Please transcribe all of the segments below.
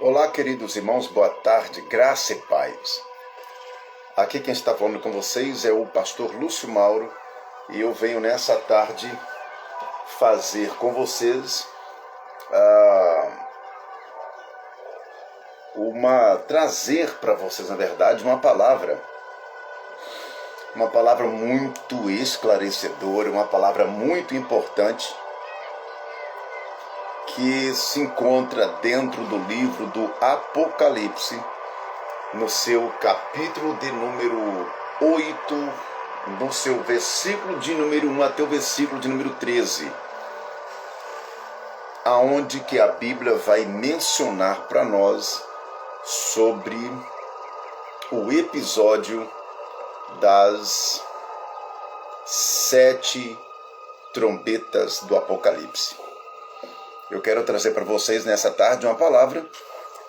Olá, queridos irmãos, boa tarde, graça e paz. Aqui quem está falando com vocês é o pastor Lúcio Mauro e eu venho nessa tarde fazer com vocês trazer para vocês, na verdade, uma palavra muito esclarecedora, uma palavra muito importante que se encontra dentro do livro do Apocalipse, no seu capítulo de número 8, no seu versículo de número 1 até o versículo de número 13, aonde que a Bíblia vai mencionar para nós sobre o episódio das 7 trombetas do Apocalipse. Eu quero trazer para vocês nessa tarde uma palavra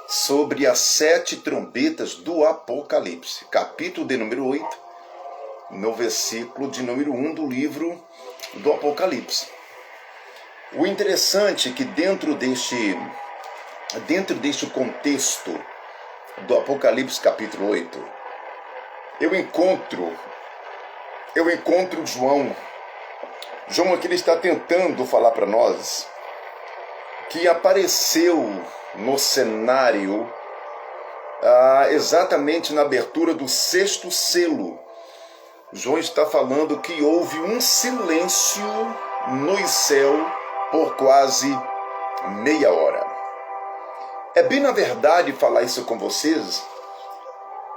sobre as 7 trombetas do Apocalipse, capítulo de número 8, no versículo de número 1 do livro do Apocalipse. O interessante é que dentro deste contexto do Apocalipse capítulo 8, eu encontro João. João aqui ele está tentando falar para nós que apareceu no cenário exatamente na abertura do 6º selo. João está falando que houve um silêncio no céu por quase meia hora. É bem na verdade falar isso com vocês,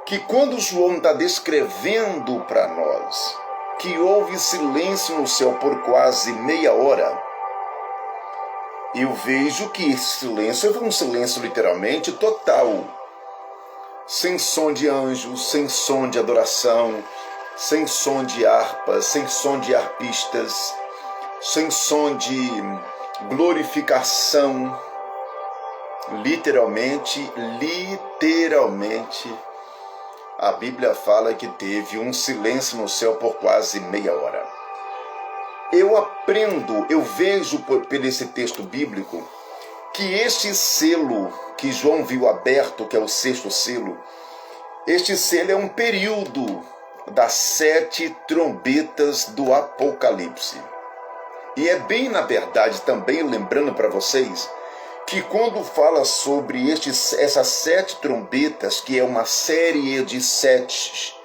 que quando João está descrevendo para nós que houve silêncio no céu por quase meia hora, eu vejo que esse silêncio foi um silêncio literalmente total, sem som de anjos, sem som de adoração, sem som de harpas, sem som de harpistas, sem som de glorificação. Literalmente, a Bíblia fala que teve um silêncio no céu por quase meia hora. Eu vejo por esse texto bíblico que este selo que João viu aberto, que é o 6º selo, este selo é um período das 7 trombetas do Apocalipse. E é bem na verdade também lembrando para vocês que quando fala sobre essas 7 trombetas, que é uma série de 7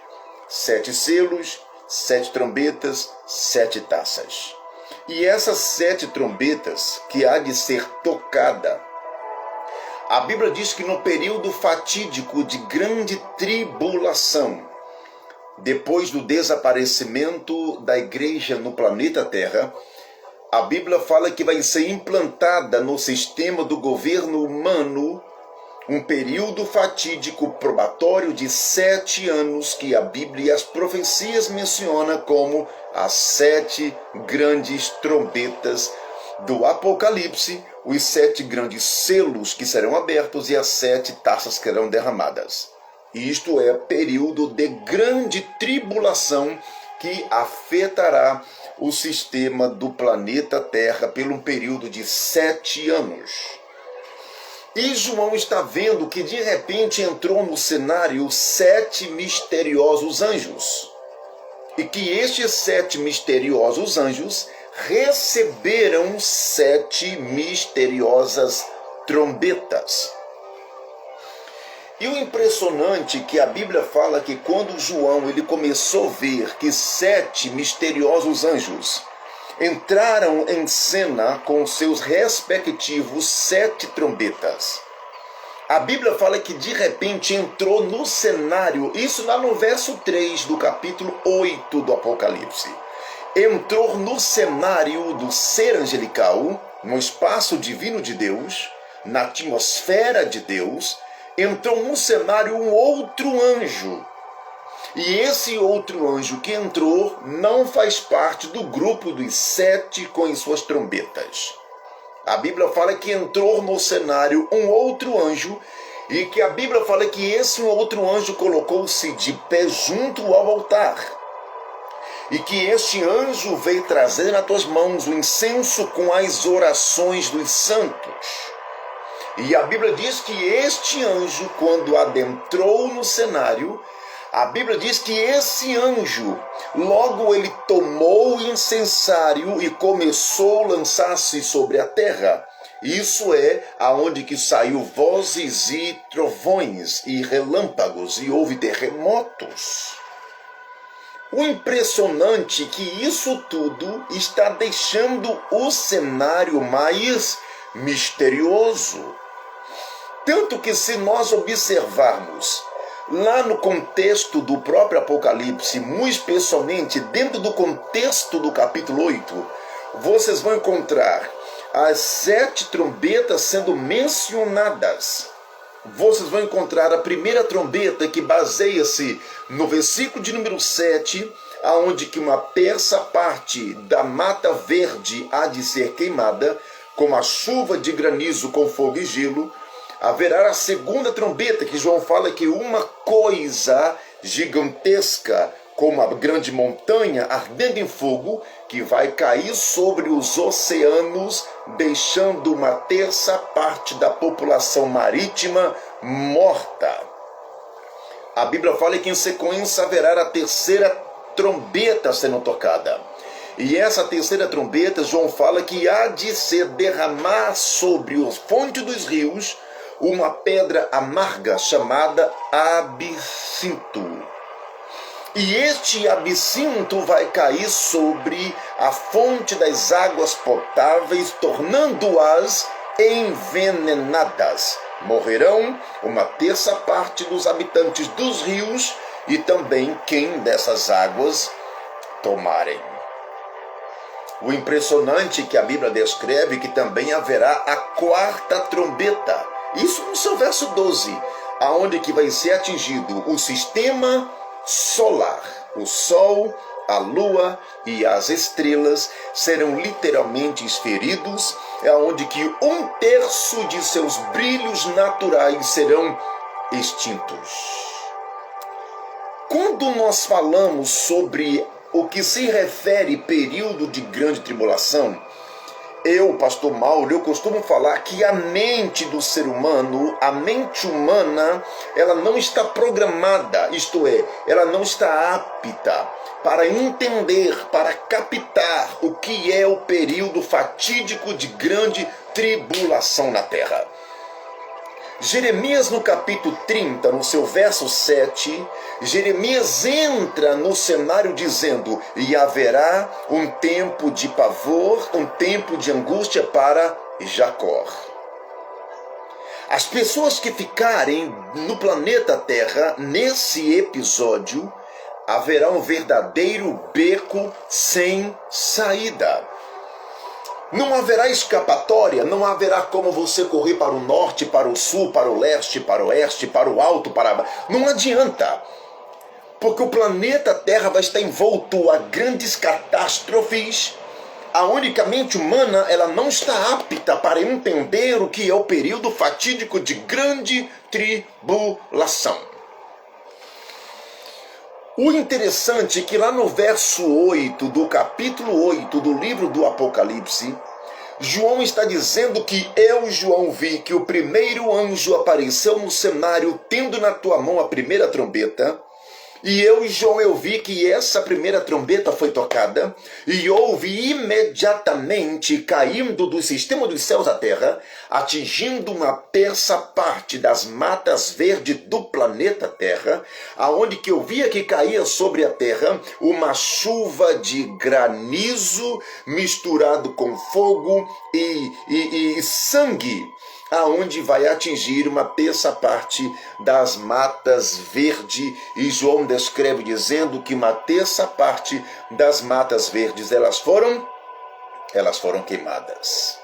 selos, 7 trombetas, 7 taças. E essas 7 trombetas que há de ser tocada, a Bíblia diz que no período fatídico de grande tribulação, depois do desaparecimento da igreja no planeta Terra, a Bíblia fala que vai ser implantada no sistema do governo humano um período fatídico probatório de 7 anos que a Bíblia e as profecias mencionam como as 7 grandes trombetas do Apocalipse, os 7 grandes selos que serão abertos e as 7 taças que serão derramadas. Isto é período de grande tribulação que afetará o sistema do planeta Terra pelo um período de 7 anos. E João está vendo que de repente entrou no cenário 7 misteriosos anjos. E que estes 7 misteriosos anjos receberam 7 misteriosas trombetas. E o impressionante é que a Bíblia fala que quando João ele começou a ver que 7 misteriosos anjos entraram em cena com seus respectivos 7 trombetas, a Bíblia fala que de repente entrou no cenário, isso lá no verso 3 do capítulo 8 do Apocalipse, entrou no cenário do ser angelical, no espaço divino de Deus, na atmosfera de Deus, entrou no cenário um outro anjo. E esse outro anjo que entrou não faz parte do grupo dos 7 com as suas trombetas. A Bíblia fala que entrou no cenário um outro anjo e que a Bíblia fala que esse outro anjo colocou-se de pé junto ao altar. E que este anjo veio trazer nas tuas mãos o incenso com as orações dos santos. E a Bíblia diz que este anjo, quando adentrou no cenário, a Bíblia diz que esse anjo, logo ele tomou o incensário e começou a lançar-se sobre a terra. Isso é aonde que saiu vozes e trovões e relâmpagos e houve terremotos. O impressionante é que isso tudo está deixando o cenário mais misterioso. Tanto que se nós observarmos lá no contexto do próprio Apocalipse, muito especialmente dentro do contexto do capítulo 8, vocês vão encontrar as 7 trombetas sendo mencionadas. Vocês vão encontrar a primeira trombeta que baseia-se no versículo de número 7, aonde que uma terça parte da mata verde há de ser queimada, como a chuva de granizo com fogo e gelo. Haverá a segunda trombeta, que João fala que uma coisa gigantesca, como a grande montanha ardendo em fogo, que vai cair sobre os oceanos, deixando uma terça parte da população marítima morta. A Bíblia fala que em sequência haverá a terceira trombeta sendo tocada. E essa terceira trombeta, João fala que há de se derramar sobre os fontes dos rios uma pedra amarga chamada absinto. E este absinto vai cair sobre a fonte das águas potáveis, tornando-as envenenadas. Morrerão uma terça parte dos habitantes dos rios e também quem dessas águas tomarem. O impressionante é que a Bíblia descreve que também haverá a quarta trombeta. Isso no seu verso 12, aonde que vai ser atingido o sistema solar. O Sol, a Lua e as estrelas serão literalmente feridos, aonde que 1/3 de seus brilhos naturais serão extintos. Quando nós falamos sobre o que se refere período de grande tribulação, eu, pastor Mauro, eu costumo falar que a mente do ser humano, a mente humana, ela não está programada, isto é, ela não está apta para entender, para captar o que é o período fatídico de grande tribulação na terra. Jeremias no capítulo 30, no seu verso 7, Jeremias entra no cenário dizendo: e haverá um tempo de pavor, um tempo de angústia para Jacó. As pessoas que ficarem no planeta Terra, nesse episódio, haverá um verdadeiro beco sem saída. Não haverá escapatória, não haverá como você correr para o norte, para o sul, para o leste, para o oeste, para o alto, para baixo. Não adianta, porque o planeta Terra vai estar envolto a grandes catástrofes. A única mente humana, ela não está apta para entender o que é o período fatídico de grande tribulação. O interessante é que lá no verso 8 do capítulo 8 do livro do Apocalipse, João está dizendo que eu, João, vi que o primeiro anjo apareceu no cenário tendo na tua mão a primeira trombeta. E eu, João, eu vi que essa primeira trombeta foi tocada e houve imediatamente, caindo do sistema dos céus à terra, atingindo uma terça parte das matas verdes do planeta Terra, aonde que eu via que caía sobre a terra uma chuva de granizo misturado com fogo e sangue, aonde vai atingir uma terça parte das matas verdes, e João descreve dizendo que uma terça parte das matas verdes elas foram queimadas.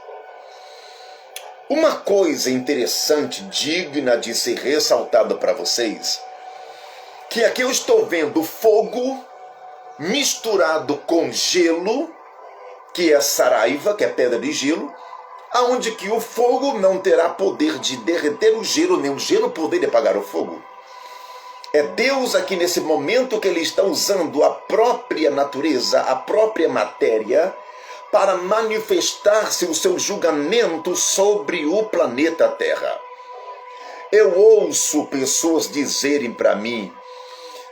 Uma coisa interessante, digna de ser ressaltada para vocês, que aqui eu estou vendo fogo misturado com gelo, que é saraiva, que é pedra de gelo, aonde que o fogo não terá poder de derreter o gelo, nem o gelo poder de apagar o fogo. É Deus aqui nesse momento que ele está usando a própria natureza, a própria matéria, para manifestar-se o seu julgamento sobre o planeta Terra. Eu ouço pessoas dizerem para mim: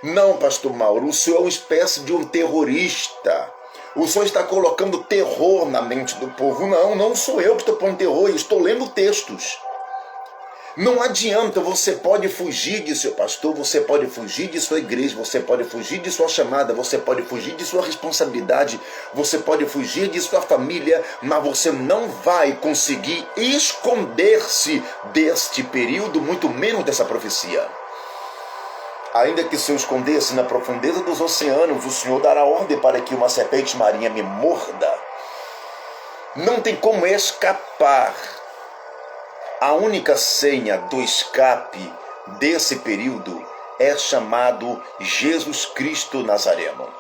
não, pastor Mauro, o senhor é uma espécie de um terrorista. O senhor está colocando terror na mente do povo. Não, não sou eu que estou pondo terror, eu estou lendo textos. Não adianta, você pode fugir de seu pastor, você pode fugir de sua igreja, você pode fugir de sua chamada, você pode fugir de sua responsabilidade, você pode fugir de sua família, mas você não vai conseguir esconder-se deste período, muito menos dessa profecia. Ainda que se eu escondesse na profundeza dos oceanos, o Senhor dará ordem para que uma serpente marinha me morda. Não tem como escapar. A única senha do escape desse período é chamado Jesus Cristo Nazareno.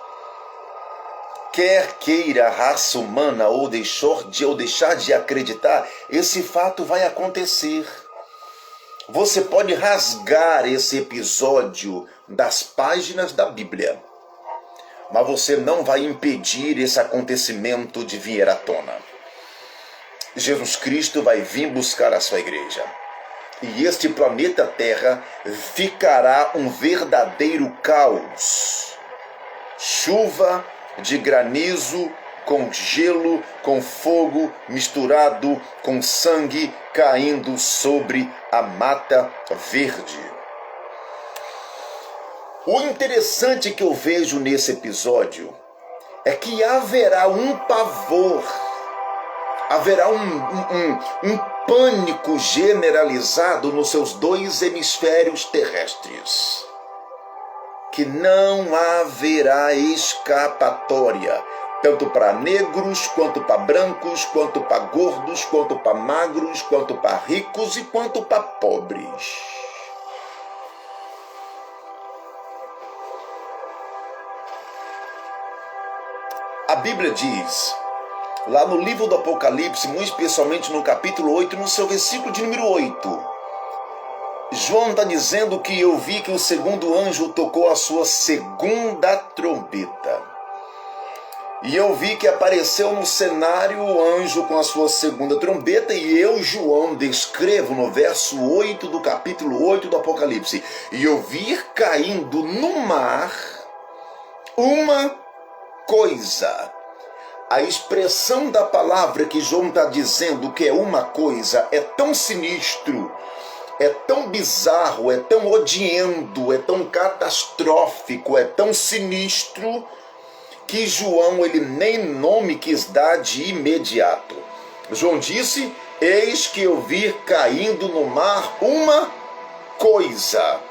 Quer queira a raça humana ou deixar de acreditar, esse fato vai acontecer. Você pode rasgar esse episódio das páginas da Bíblia, mas você não vai impedir esse acontecimento de vir à tona. Jesus Cristo vai vir buscar a sua igreja. E este planeta Terra ficará um verdadeiro caos. Chuva de granizo, com gelo, com fogo, misturado com sangue caindo sobre a mata verde. O interessante que eu vejo nesse episódio é que haverá um pavor, haverá um pânico generalizado nos seus dois hemisférios terrestres, que não haverá escapatória, tanto para negros, quanto para brancos, quanto para gordos, quanto para magros, quanto para ricos e quanto para pobres. A Bíblia diz, lá no livro do Apocalipse, muito especialmente no capítulo 8, no seu versículo de número 8, João está dizendo que eu vi que o segundo anjo tocou a sua segunda trombeta. E eu vi que apareceu no cenário o anjo com a sua segunda trombeta, e eu, João, descrevo no verso 8 do capítulo 8 do Apocalipse. E eu vi caindo no mar uma coisa. A expressão da palavra que João está dizendo que é uma coisa é tão sinistro, é tão bizarro, é tão odiento, é tão catastrófico, é tão sinistro, que João ele nem nome quis dar de imediato. João disse: eis que eu vi caindo no mar uma coisa,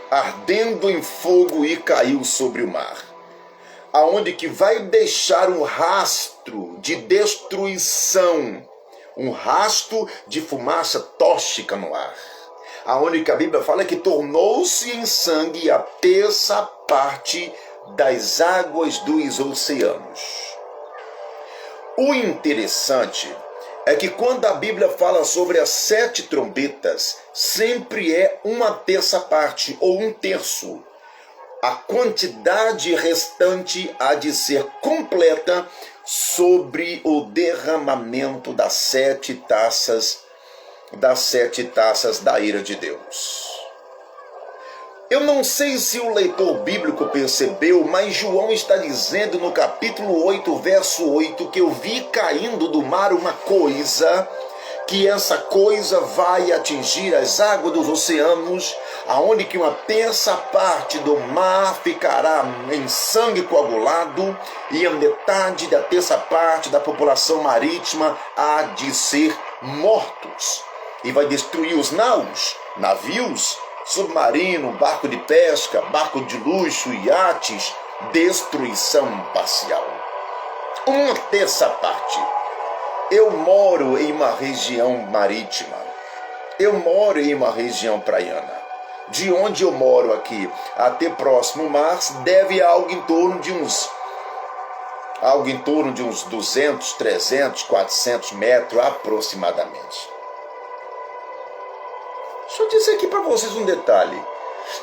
ardendo em fogo, e caiu sobre o mar, aonde que vai deixar um rastro de destruição, um rastro de fumaça tóxica no ar, aonde que a Bíblia fala que tornou-se em sangue a terça parte das águas dos oceanos. O interessante é que quando a Bíblia fala sobre as 7 trombetas, sempre é uma terça parte ou um terço. A quantidade restante há de ser completa sobre o derramamento das 7 taças, da ira de Deus. Eu não sei se o leitor bíblico percebeu, mas João está dizendo no capítulo 8, verso 8, que eu vi caindo do mar uma coisa, que essa coisa vai atingir as águas dos oceanos, aonde que uma terça parte do mar ficará em sangue coagulado, e a metade da terça parte da população marítima há de ser mortos. E vai destruir os navios, submarino, barco de pesca, barco de luxo, iates, destruição parcial. Uma terça parte. Eu moro em uma região marítima, eu moro em uma região praiana. De onde eu moro aqui até próximo mar deve algo em torno de uns 200, 300, 400 metros aproximadamente. Deixa eu dizer aqui para vocês um detalhe.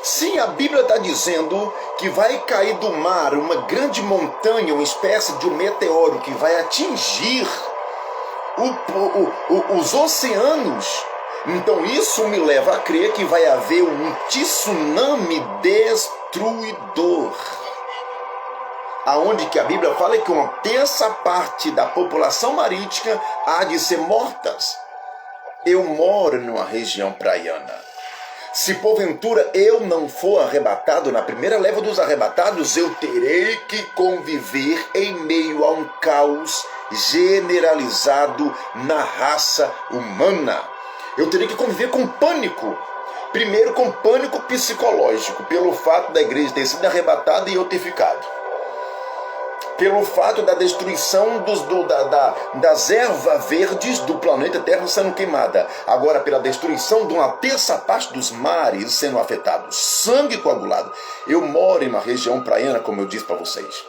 Sim, a Bíblia está dizendo que vai cair do mar uma grande montanha, uma espécie de um meteoro que vai atingir os oceanos. Então isso me leva a crer que vai haver um tsunami destruidor, aonde que a Bíblia fala que uma terça parte da população marítima há de ser mortas. Eu moro numa região praiana. Se porventura eu não for arrebatado na primeira leva dos arrebatados, eu terei que conviver em meio a um caos generalizado na raça humana. Eu terei que conviver com pânico. Primeiro com pânico psicológico, pelo fato da igreja ter sido arrebatada e eu ter ficado. Pelo fato da destruição das ervas verdes do planeta Terra sendo queimada. Agora pela destruição de uma terça parte dos mares sendo afetados. Sangue coagulado. Eu moro em uma região praiana, como eu disse para vocês.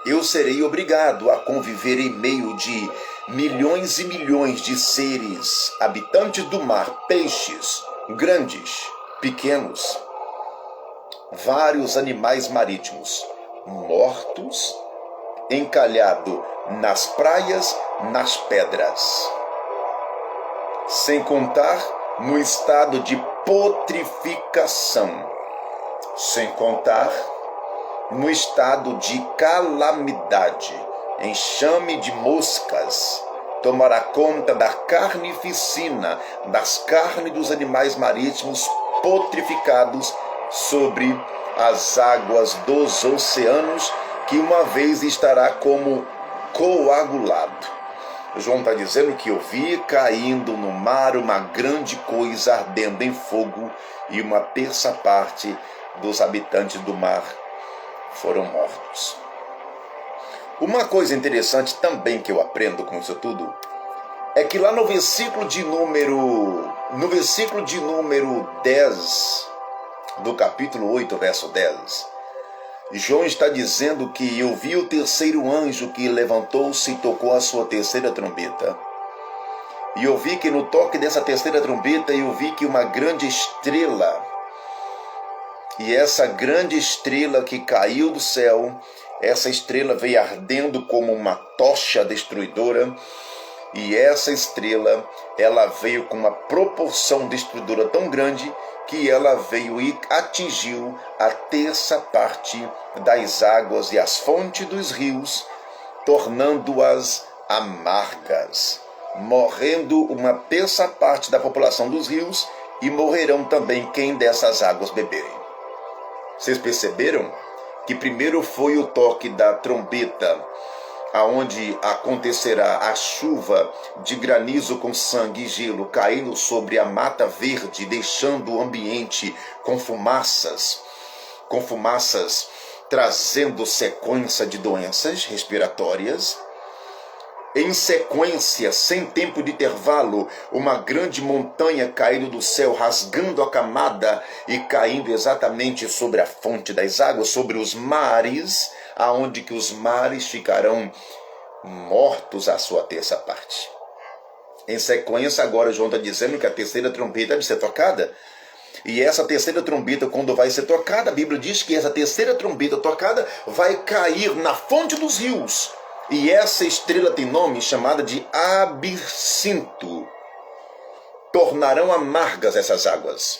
Eu serei obrigado a conviver em meio de milhões e milhões de seres, habitantes do mar, peixes, grandes, pequenos, vários animais marítimos, mortos, encalhado nas praias, nas pedras. Sem contar no estado de putrificação. Sem contar no estado de calamidade. Enxame de moscas tomará conta da carnificina, das carnes dos animais marítimos putrificados sobre as águas dos oceanos, que uma vez estará como coagulado. João está dizendo que eu vi caindo no mar uma grande coisa ardendo em fogo, e uma terça parte dos habitantes do mar foram mortos. Uma coisa interessante também que eu aprendo com isso tudo é que lá no versículo de número 10 do capítulo 8, verso 10, João está dizendo que eu vi o terceiro anjo que levantou-se e tocou a sua terceira trombeta. E eu vi que no toque dessa terceira trombeta eu vi que uma grande estrela, e essa grande estrela que caiu do céu, essa estrela veio ardendo como uma tocha destruidora, e essa estrela, ela veio com uma proporção destruidora tão grande que ela veio e atingiu a terça parte das águas e as fontes dos rios, tornando-as amargas, morrendo uma terça parte da população dos rios, e morrerão também quem dessas águas beberem. Vocês perceberam que primeiro foi o toque da trombeta, aonde acontecerá a chuva de granizo com sangue e gelo caindo sobre a mata verde, deixando o ambiente com fumaças, trazendo sequência de doenças respiratórias. Em sequência, sem tempo de intervalo, uma grande montanha caindo do céu, rasgando a camada e caindo exatamente sobre a fonte das águas, sobre os mares, aonde que os mares ficarão mortos à sua terça parte. Em sequência, agora João está dizendo que a terceira trombeta é de ser tocada. E essa terceira trombeta, quando vai ser tocada, a Bíblia diz que essa terceira trombeta tocada vai cair na fonte dos rios. E essa estrela tem nome chamada de absinto. Tornarão amargas essas águas.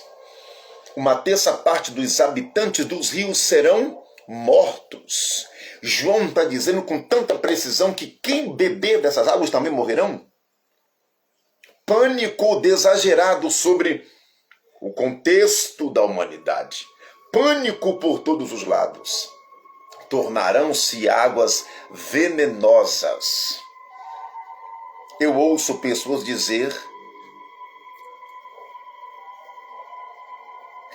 Uma terça parte dos habitantes dos rios serão mortos. João está dizendo com tanta precisão que quem beber dessas águas também morrerão. Pânico exagerado sobre o contexto da humanidade. Pânico por todos os lados. Tornarão-se águas venenosas. Eu ouço pessoas dizer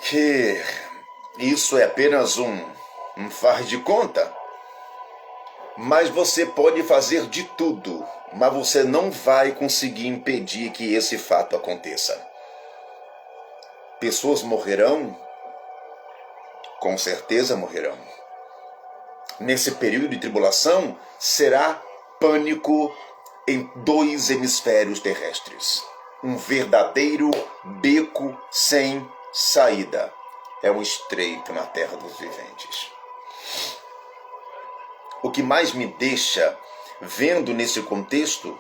que isso é apenas um faz de conta. Mas você pode fazer de tudo, mas você não vai conseguir impedir que esse fato aconteça. Pessoas morrerão? Com certeza morrerão. Nesse período de tribulação, será pânico em 2 hemisférios terrestres. Um verdadeiro beco sem saída é um estreito na terra dos viventes. O que mais me deixa vendo nesse contexto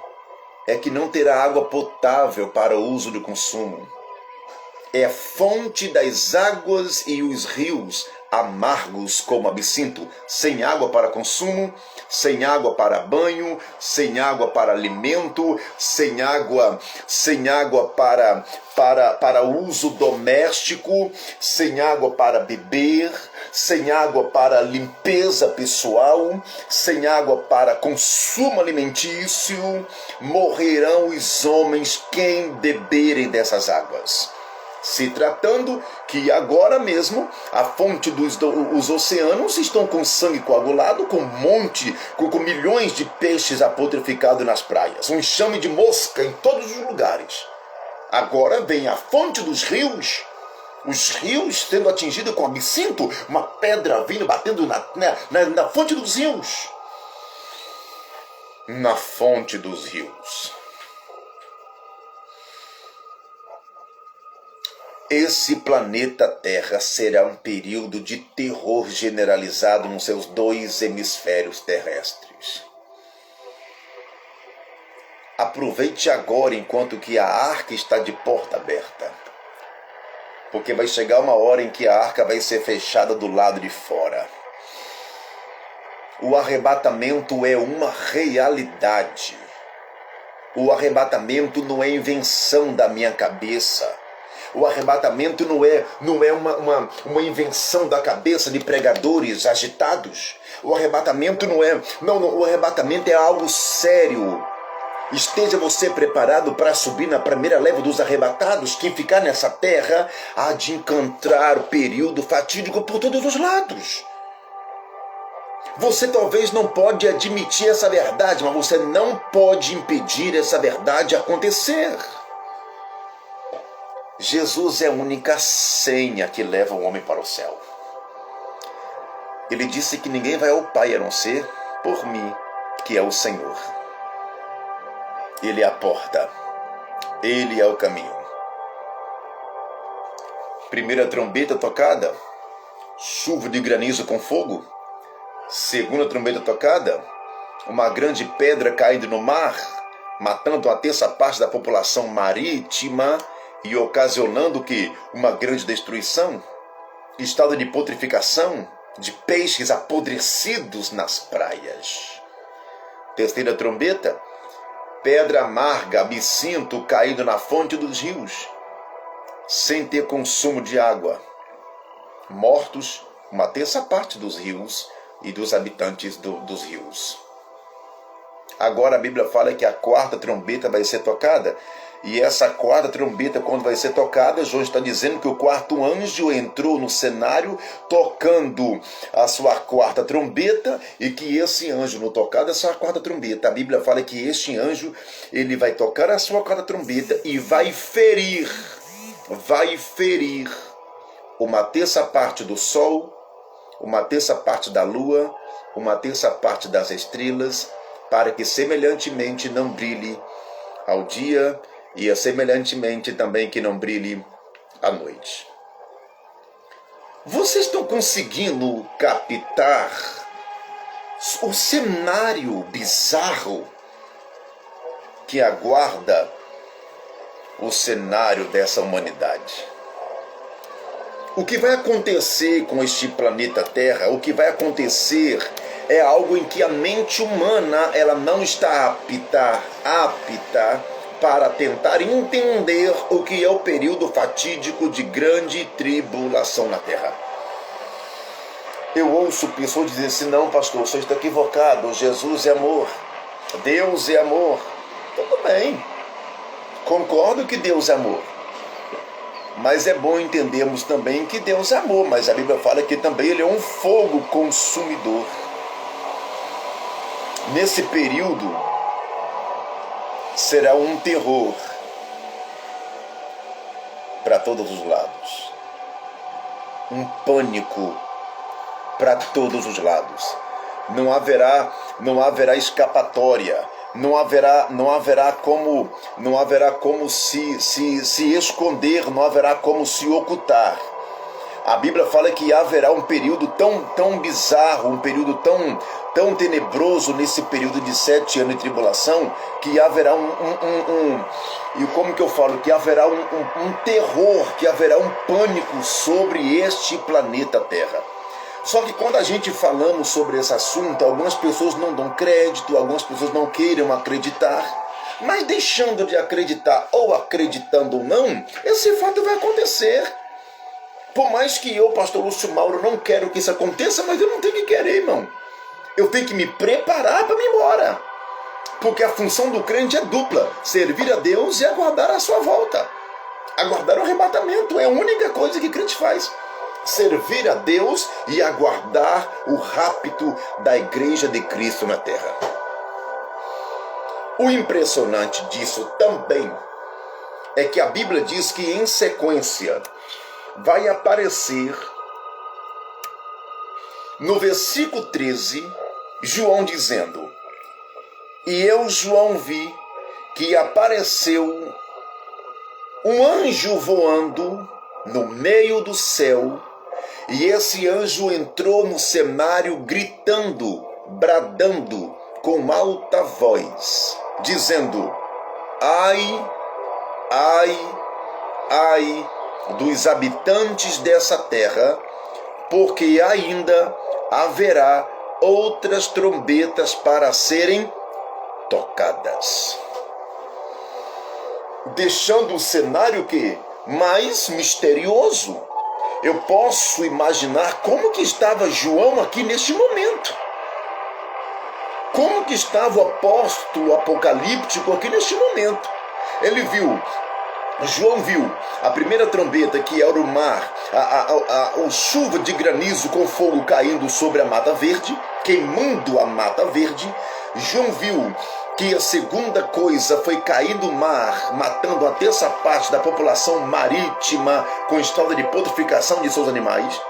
é que não terá água potável para o uso de consumo. É fonte das águas e os rios amargos como absinto, sem água para consumo, sem água para banho, sem água para alimento, sem água para uso doméstico, sem água para beber, sem água para limpeza pessoal, sem água para consumo alimentício. Morrerão os homens quem beberem dessas águas. Se tratando que agora mesmo a fonte os oceanos estão com sangue coagulado, com com milhões de peixes apotrificados nas praias, um enxame de mosca em todos os lugares. Agora vem a fonte dos rios, os rios sendo atingidos com absinto, uma pedra vindo batendo na fonte dos rios. Na fonte dos rios. Esse planeta Terra será um período de terror generalizado nos seus 2 hemisférios terrestres. Aproveite agora enquanto que a arca está de porta aberta. Porque vai chegar uma hora em que a arca vai ser fechada do lado de fora. O arrebatamento é uma realidade. O arrebatamento não é invenção da minha cabeça. O arrebatamento não é uma invenção da cabeça de pregadores agitados. O arrebatamento o arrebatamento é algo sério. Esteja você preparado para subir na primeira leva dos arrebatados. Quem ficar nessa terra há de encontrar o período fatídico por todos os lados. Você talvez não pode admitir essa verdade, mas você não pode impedir essa verdade acontecer. Jesus é a única senha que leva o homem para o céu. Ele disse que ninguém vai ao Pai a não ser por mim, que é o Senhor. Ele é a porta. Ele é o caminho. Primeira trombeta tocada, chuva de granizo com fogo. Segunda trombeta tocada, uma grande pedra caindo no mar, matando a terça parte da população marítima e ocasionando que uma grande destruição, estado de putrificação, de peixes apodrecidos nas praias. Terceira trombeta, pedra amarga, absinto caindo na fonte dos rios, sem ter consumo de água. Mortos uma terça parte dos rios e dos habitantes dos rios. Agora a Bíblia fala que a quarta trombeta vai ser tocada. E essa quarta trombeta, quando vai ser tocada, João está dizendo que o quarto anjo entrou no cenário tocando a sua quarta trombeta, e que esse anjo, no tocar dessa quarta trombeta, a Bíblia fala que este anjo, ele vai tocar a sua quarta trombeta e vai ferir uma terça parte do sol, uma terça parte da lua, uma terça parte das estrelas, para que semelhantemente não brilhe ao dia, e semelhantemente também que não brilhe à noite. Vocês estão conseguindo captar o cenário bizarro que aguarda o cenário dessa humanidade? O que vai acontecer com este planeta Terra, o que vai acontecer é algo em que a mente humana ela não está apta para tentar entender o que é o período fatídico de grande tribulação na Terra. Eu ouço pessoas dizendo assim: não, pastor, você está equivocado, Jesus é amor, Deus é amor. Tudo bem, concordo que Deus é amor, mas é bom entendermos também que Deus é amor, mas a Bíblia fala que também Ele é um fogo consumidor. Nesse período será um terror para todos os lados, um pânico para todos os lados. Não haverá escapatória, não haverá como se esconder, não haverá como se ocultar. A Bíblia fala que haverá um período tão bizarro, um período tão tenebroso nesse período de 7 anos de tribulação, que haverá e como que eu falo? Que haverá um terror, que haverá um pânico sobre este planeta Terra. Só que quando a gente falamos sobre esse assunto, algumas pessoas não dão crédito, algumas pessoas não queiram acreditar. Mas deixando de acreditar ou acreditando ou não, esse fato vai acontecer. Por mais que eu, pastor Lúcio Mauro, não quero que isso aconteça, mas eu não tenho que querer, irmão. Eu tenho que me preparar para ir embora. Porque a função do crente é dupla: servir a Deus e aguardar a sua volta. Aguardar o arrebatamento é a única coisa que crente faz. Servir a Deus e aguardar o rapto da igreja de Cristo na terra. O impressionante disso também é que a Bíblia diz que em sequência vai aparecer no versículo 13, João dizendo: e eu, João, vi que apareceu um anjo voando no meio do céu, e esse anjo entrou no cenário gritando, bradando com alta voz, dizendo: ai, ai, ai dos habitantes dessa terra, porque ainda haverá outras trombetas para serem tocadas. Deixando o cenário que mais misterioso. Eu posso imaginar como que estava João aqui neste momento. Como que estava o apóstolo apocalíptico aqui neste momento. João viu a primeira trombeta, que era o mar, a chuva de granizo com fogo caindo sobre a mata verde, queimando a mata verde. João viu que a segunda coisa foi cair do mar, matando a terça parte da população marítima com história de putrificação de seus animais.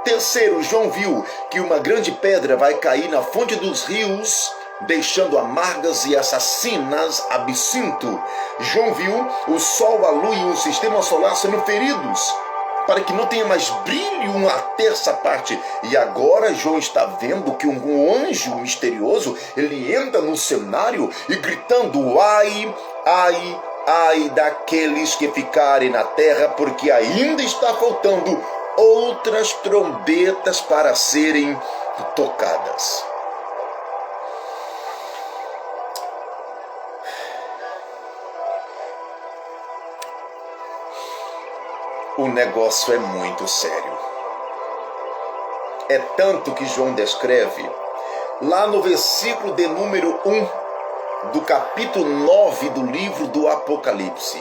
Terceiro, João viu que uma grande pedra vai cair na fonte dos rios, deixando amargas e assassinas absinto. João viu o sol, a lua e o sistema solar sendo feridos, para que não tenha mais brilho uma terça parte. E agora João está vendo que um anjo misterioso, ele entra no cenário e gritando: ai, ai, ai daqueles que ficarem na terra, porque ainda está faltando outras trombetas para serem tocadas. O negócio é muito sério. É tanto que João descreve lá no versículo de número 1 do capítulo 9 do livro do Apocalipse.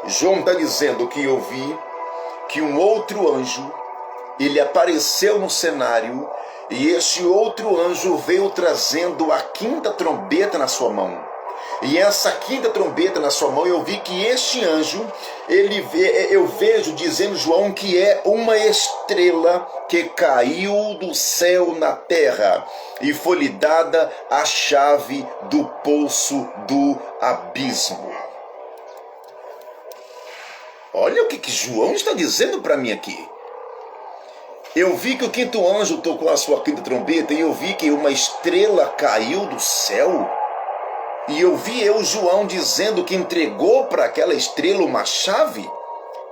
João está dizendo que eu vi que um outro anjo, ele apareceu no cenário, e esse outro anjo veio trazendo a quinta trombeta na sua mão. E essa quinta trombeta na sua mão, eu vi que este anjo, eu vejo, dizendo João, que é uma estrela que caiu do céu na terra, e foi-lhe dada a chave do poço do abismo. Olha o que João está dizendo para mim aqui. Eu vi que o quinto anjo tocou a sua quinta trombeta, e eu vi que uma estrela caiu do céu. E eu vi João, dizendo que entregou para aquela estrela uma chave,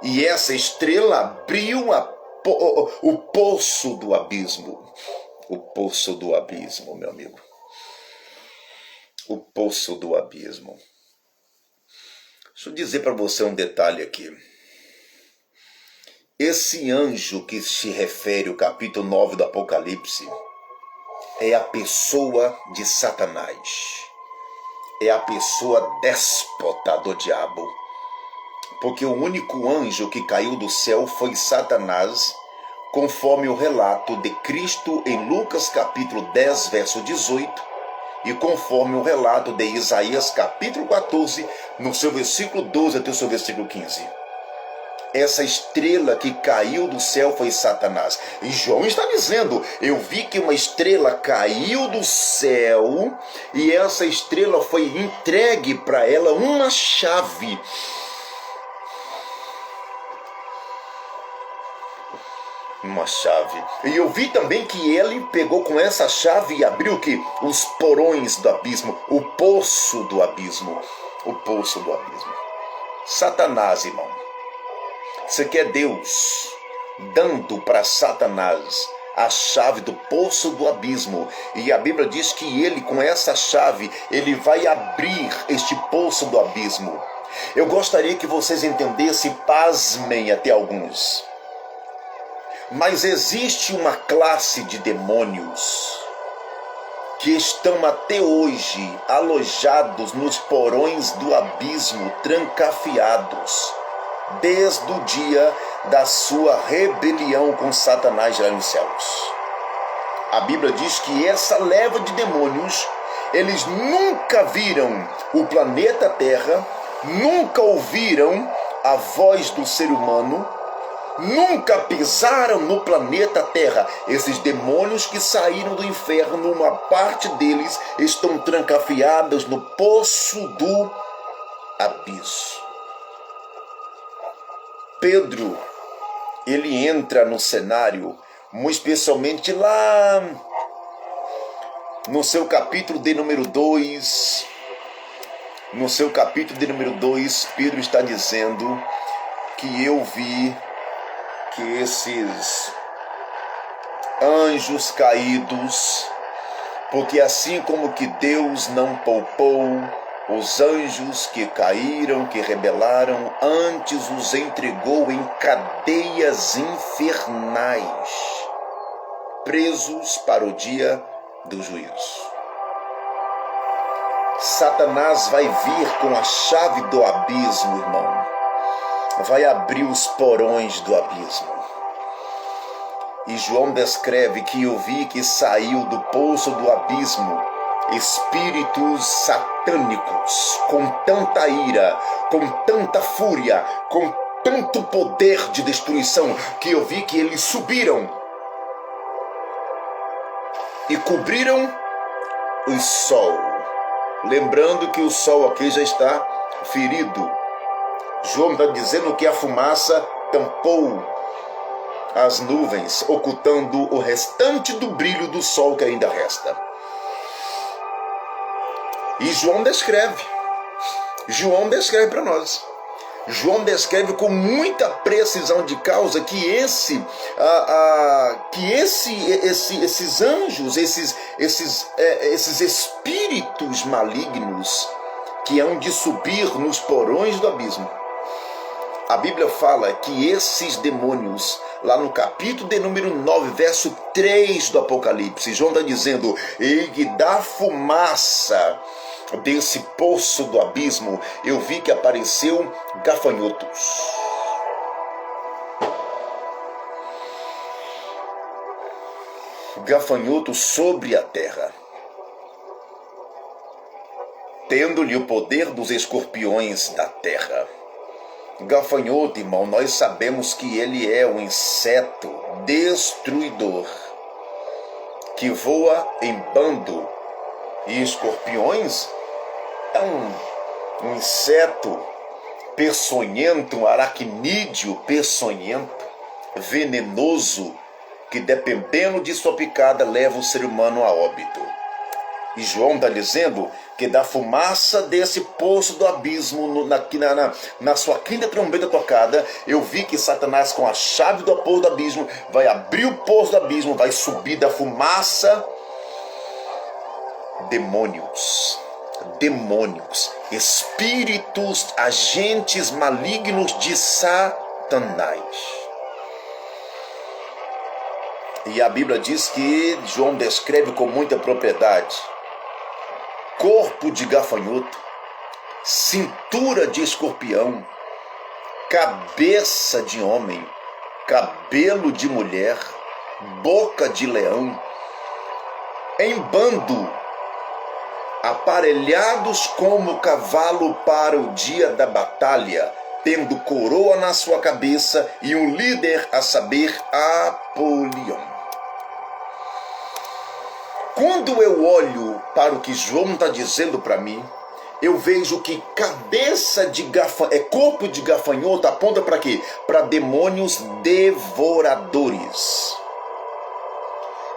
e essa estrela abriu o poço do abismo. O poço do abismo, meu amigo. O poço do abismo. Deixa eu dizer para você um detalhe aqui. Esse anjo que se refere ao capítulo 9 do Apocalipse é a pessoa de Satanás. É a pessoa déspota do diabo. Porque o único anjo que caiu do céu foi Satanás, conforme o relato de Cristo em Lucas capítulo 10, verso 18, e conforme o relato de Isaías capítulo 14, no seu versículo 12 até o seu versículo 15. essa estrela que caiu do céu foi Satanás. E João está dizendo, eu vi que uma estrela caiu do céu e essa estrela foi entregue para ela uma chave. Uma chave. E eu vi também que ele pegou com essa chave e abriu que os porões do abismo, o poço do abismo. O poço do abismo. Satanás, irmão. Você quer Deus dando para Satanás a chave do poço do abismo. E a Bíblia diz que ele, com essa chave, ele vai abrir este poço do abismo. Eu gostaria que vocês entendessem, pasmem até alguns. Mas existe uma classe de demônios que estão até hoje alojados nos porões do abismo, trancafiados, desde o dia da sua rebelião com Satanás lá nos céus. A Bíblia diz que essa leva de demônios, eles nunca viram o planeta Terra, nunca ouviram a voz do ser humano, nunca pisaram no planeta Terra. Esses demônios que saíram do inferno, uma parte deles estão trancafiados no poço do abismo. Pedro, ele entra no cenário, muito especialmente lá no seu capítulo de número 2. No seu capítulo de número 2, Pedro está dizendo que eu vi que esses anjos caídos, porque assim como que Deus não poupou os anjos que caíram, que rebelaram, antes os entregou em cadeias infernais, presos para o dia do juízo. Satanás vai vir com a chave do abismo, irmão. Vai abrir os porões do abismo. E João descreve que eu vi que saiu do poço do abismo espíritos satânicos, com tanta ira, com tanta fúria, com tanto poder de destruição, que eu vi que eles subiram e cobriram o sol. Lembrando que o sol aqui já está ferido. João está dizendo que a fumaça tampou as nuvens, ocultando o restante do brilho do sol que ainda resta. E João descreve para nós. João descreve com muita precisão de causa que esses anjos, esses espíritos malignos que hão de subir nos porões do abismo. A Bíblia fala que esses demônios, lá no capítulo de número 9, verso 3 do Apocalipse, João está dizendo, e que da fumaça desse poço do abismo, eu vi que apareceu gafanhotos. Gafanhotos sobre a terra, tendo-lhe o poder dos escorpiões da terra. Gafanhoto, irmão, nós sabemos que ele é um inseto destruidor que voa em bando. E escorpiões é um inseto peçonhento, um aracnídeo peçonhento, venenoso, que dependendo de sua picada leva o ser humano a óbito. E João está dizendo que da fumaça desse poço do abismo, na sua quinta trombeta tocada, eu vi que Satanás, com a chave do poço do abismo, vai abrir o poço do abismo, vai subir da fumaça demônios, espíritos, agentes malignos de Satanás. E a Bíblia diz que João descreve com muita propriedade: corpo de gafanhoto, cintura de escorpião, cabeça de homem, cabelo de mulher, boca de leão, em bando, aparelhados como cavalo para o dia da batalha, tendo coroa na sua cabeça e um líder, a saber, Apolion. Quando eu olho para o que João está dizendo para mim, eu vejo que corpo de gafanhoto aponta para quê? Para demônios devoradores.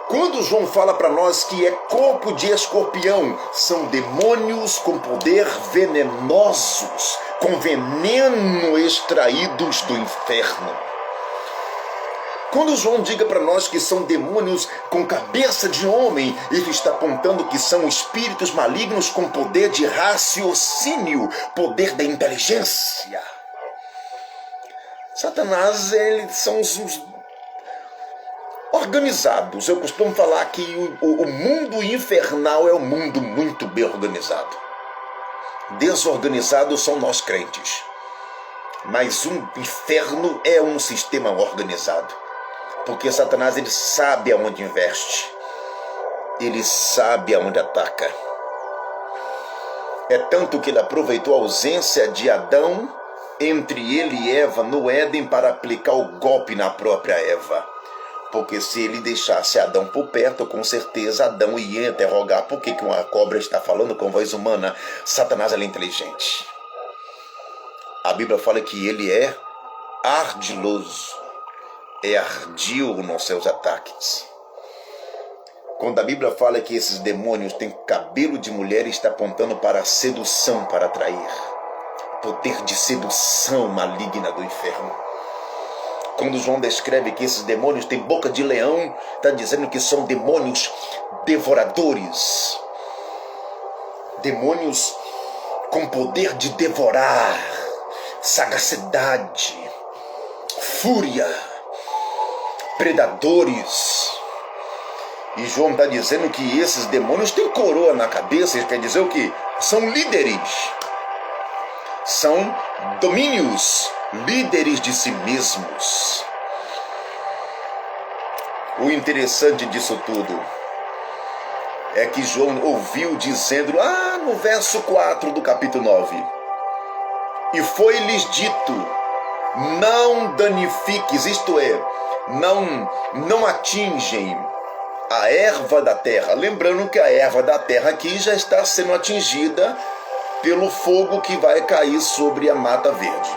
Quando João fala para nós que é corpo de escorpião, são demônios com poder venenosos, com veneno extraídos do inferno. Quando João diga para nós que são demônios com cabeça de homem, ele está apontando que são espíritos malignos com poder de raciocínio, poder da inteligência. Satanás, eles são os organizados. Eu costumo falar que o mundo infernal é um mundo muito bem organizado. Desorganizados são nós crentes. Mas um inferno é um sistema organizado. Porque Satanás, ele sabe aonde investe. Ele sabe aonde ataca. É tanto que ele aproveitou a ausência de Adão entre ele e Eva no Éden para aplicar o golpe na própria Eva. Porque se ele deixasse Adão por perto, com certeza Adão ia interrogar por que uma cobra está falando com voz humana. Satanás, ele é inteligente. A Bíblia fala que ele é ardiloso. É ardio nos seus ataques. Quando a Bíblia fala que esses demônios têm cabelo de mulher, está apontando para a sedução, para atrair. Poder de sedução maligna do inferno. Quando João descreve que esses demônios têm boca de leão, está dizendo que são demônios devoradores. Demônios com poder de devorar, sagacidade, fúria, predadores. E João está dizendo que esses demônios têm coroa na cabeça. Isso quer dizer o quê? São líderes. São domínios, líderes de si mesmos. O interessante disso tudo é que João ouviu dizendo lá no verso 4 do capítulo 9: e foi-lhes dito, não danifiques, isto é, não atingem a erva da terra. Lembrando que a erva da terra aqui já está sendo atingida pelo fogo que vai cair sobre a mata verde.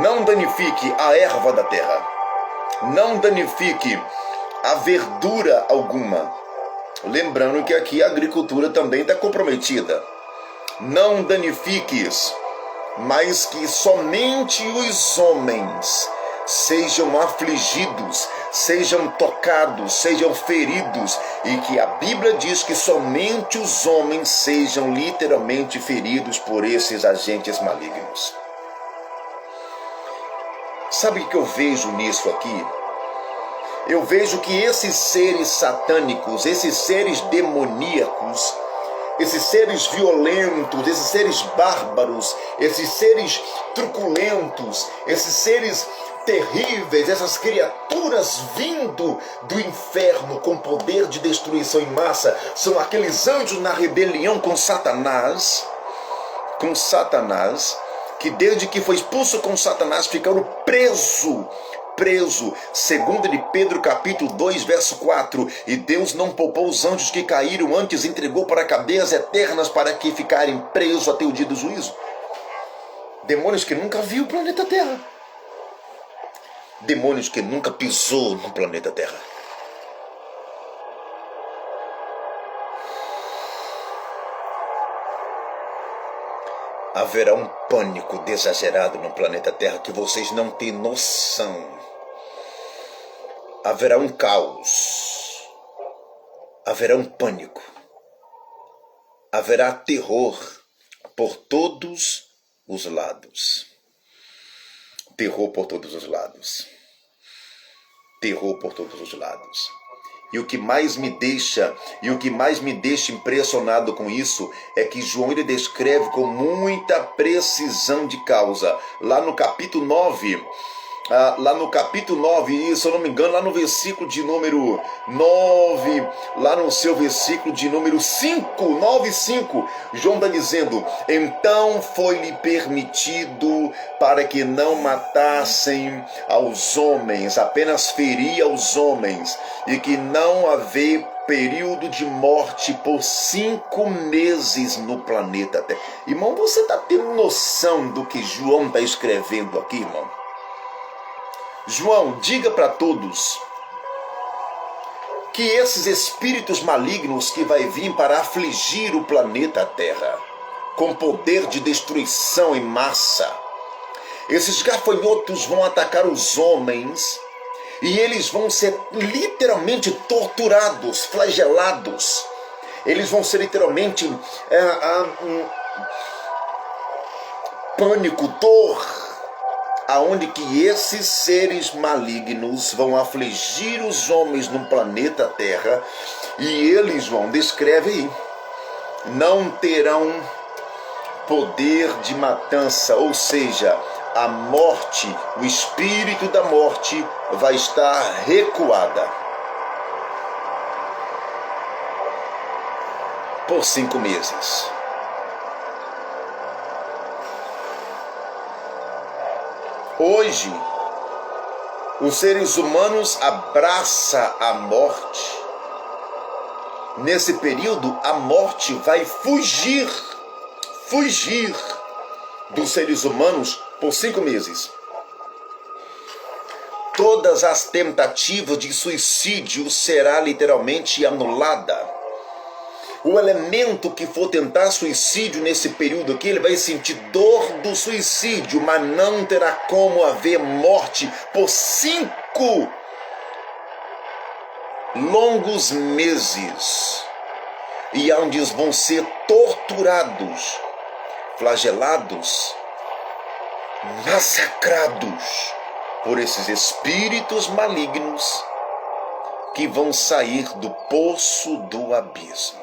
Não danifique a erva da terra. Não danifique a verdura alguma. Lembrando que aqui a agricultura também está comprometida. Não danifiques, mas que somente os homens sejam afligidos, sejam tocados, sejam feridos, e que a Bíblia diz que somente os homens sejam literalmente feridos por esses agentes malignos. Sabe o que eu vejo nisso aqui? Eu vejo que esses seres satânicos, esses seres demoníacos, esses seres violentos, esses seres bárbaros, esses seres truculentos, esses seres terríveis, essas criaturas vindo do inferno com poder de destruição em massa, são aqueles anjos na rebelião com Satanás, que desde que foi expulso com Satanás ficaram preso, segundo de Pedro capítulo 2, verso 4, e Deus não poupou os anjos que caíram, antes entregou para cadeias eternas para que ficarem presos até o dia do juízo. Demônios que nunca viu o planeta Terra. Demônios que nunca pisou no planeta Terra. Haverá um pânico exagerado no planeta Terra que vocês não têm noção. Haverá um caos. Haverá um pânico. Haverá terror por todos os lados. Terror por todos os lados. Terror por todos os lados. E o que mais me deixa impressionado com isso é que João ele descreve com muita precisão de causa. Lá no capítulo 9, lá no capítulo 9, e se eu não me engano, lá no versículo de número 9, lá no seu versículo de número 5, 9 e 5, João está dizendo: então foi-lhe permitido para que não matassem aos homens, apenas feria aos homens, e que não haver período de morte por 5 meses no planeta Terra. Irmão, você está tendo noção do que João está escrevendo aqui, irmão? João, diga para todos que esses espíritos malignos que vai vir para afligir o planeta Terra com poder de destruição em massa, esses gafanhotos vão atacar os homens e eles vão ser literalmente torturados, flagelados. Eles vão ser literalmente pânico, dor, aonde que esses seres malignos vão afligir os homens no planeta Terra, e eles vão, descreve aí, não terão poder de matança, ou seja, a morte, o espírito da morte vai estar recuada por 5 meses. Hoje, os seres humanos abraçam a morte. Nesse período, a morte vai fugir dos seres humanos por 5 meses. Todas as tentativas de suicídio será literalmente anulada. O elemento que for tentar suicídio nesse período aqui, ele vai sentir dor do suicídio, mas não terá como haver morte por 5 longos meses. E onde eles vão ser torturados, flagelados, massacrados por esses espíritos malignos que vão sair do poço do abismo.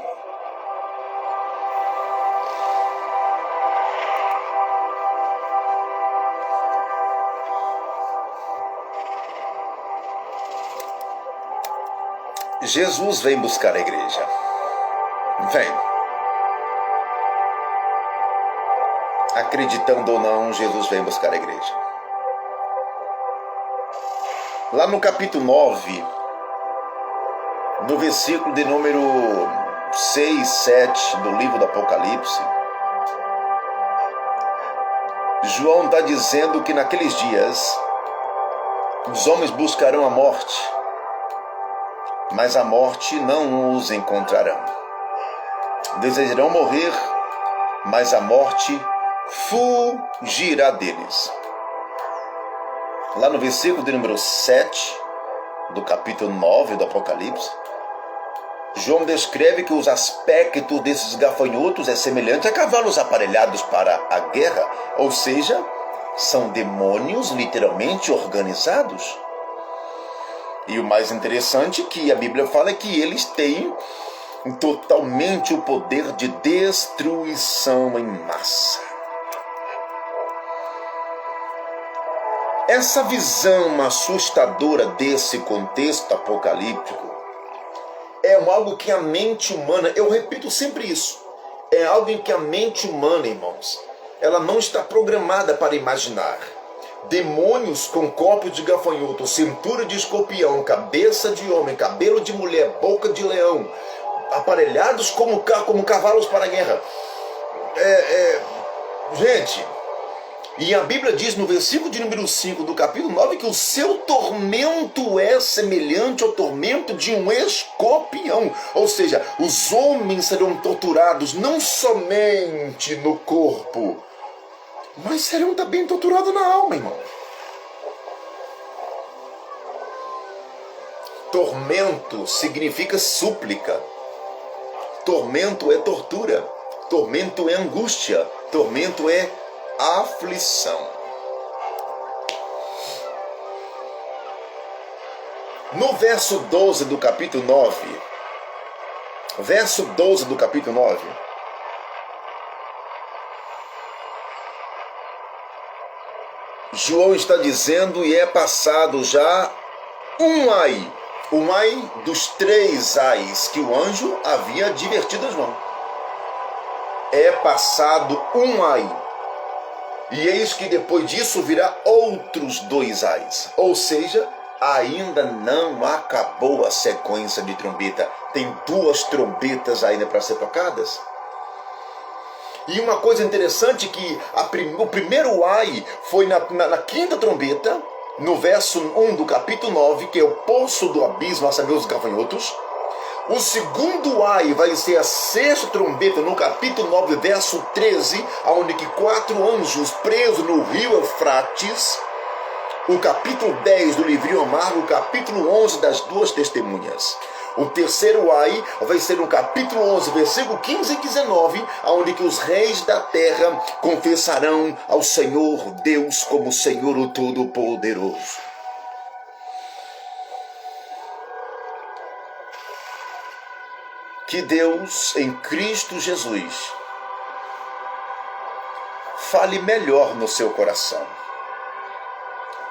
Jesus vem buscar a igreja. Vem. Acreditando ou não, Jesus vem buscar a igreja. Lá no capítulo 9, no versículo de número 6, 7 do livro do Apocalipse, João está dizendo que naqueles dias os homens buscarão a morte, mas a morte não os encontrarão. Desejarão morrer, mas a morte fugirá deles. Lá no versículo de número 7 do capítulo 9 do Apocalipse, João descreve que os aspectos desses gafanhotos é semelhante a cavalos aparelhados para a guerra, ou seja, são demônios literalmente organizados. E o mais interessante que a Bíblia fala é que eles têm totalmente o poder de destruição em massa. Essa visão assustadora desse contexto apocalíptico é algo que a mente humana, eu repito sempre isso, é algo em que a mente humana, irmãos, ela não está programada para imaginar. Demônios com corpo de gafanhoto, cintura de escorpião, cabeça de homem, cabelo de mulher, boca de leão, aparelhados como cavalos para a guerra. Gente, e a Bíblia diz no versículo de número 5 do capítulo 9 que o seu tormento é semelhante ao tormento de um escorpião. Ou seja, os homens serão torturados não somente no corpo, mas serão também torturados na alma, irmão. Tormento significa súplica. Tormento é tortura. Tormento é angústia. Tormento é aflição. No verso 12 do capítulo 9, verso 12 do capítulo 9, João está dizendo, e é passado já um ai. Um ai dos 3 ais que o anjo havia advertido a João. É passado um ai. E eis que depois disso virá outros 2 ais. Ou seja, ainda não acabou a sequência de trombeta. Tem 2 trombetas ainda para ser tocadas. E uma coisa interessante que o primeiro ai foi na 5ª trombeta, no verso 1 do capítulo 9, que é o poço do abismo, a saber, os gafanhotos. O segundo ai vai ser a 6ª trombeta, no capítulo 9, verso 13, onde que 4 anjos presos no rio Eufrates. O capítulo 10 do livrinho amargo, o capítulo 11 das 2 testemunhas. O terceiro ai vai ser no capítulo 11, versículo 15 e 19, onde que os reis da terra confessarão ao Senhor Deus como Senhor o Todo-Poderoso. Que Deus em Cristo Jesus fale melhor no seu coração.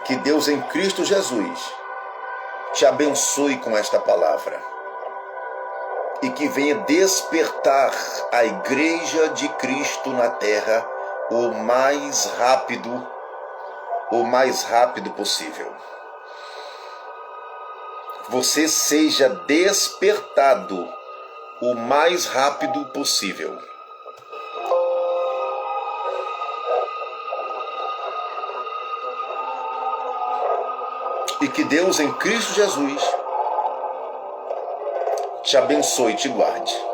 Que Deus em Cristo Jesus te abençoe com esta palavra e que venha despertar a igreja de Cristo na terra o mais rápido possível. Você seja despertado o mais rápido possível. E que Deus em Cristo Jesus te abençoe e te guarde.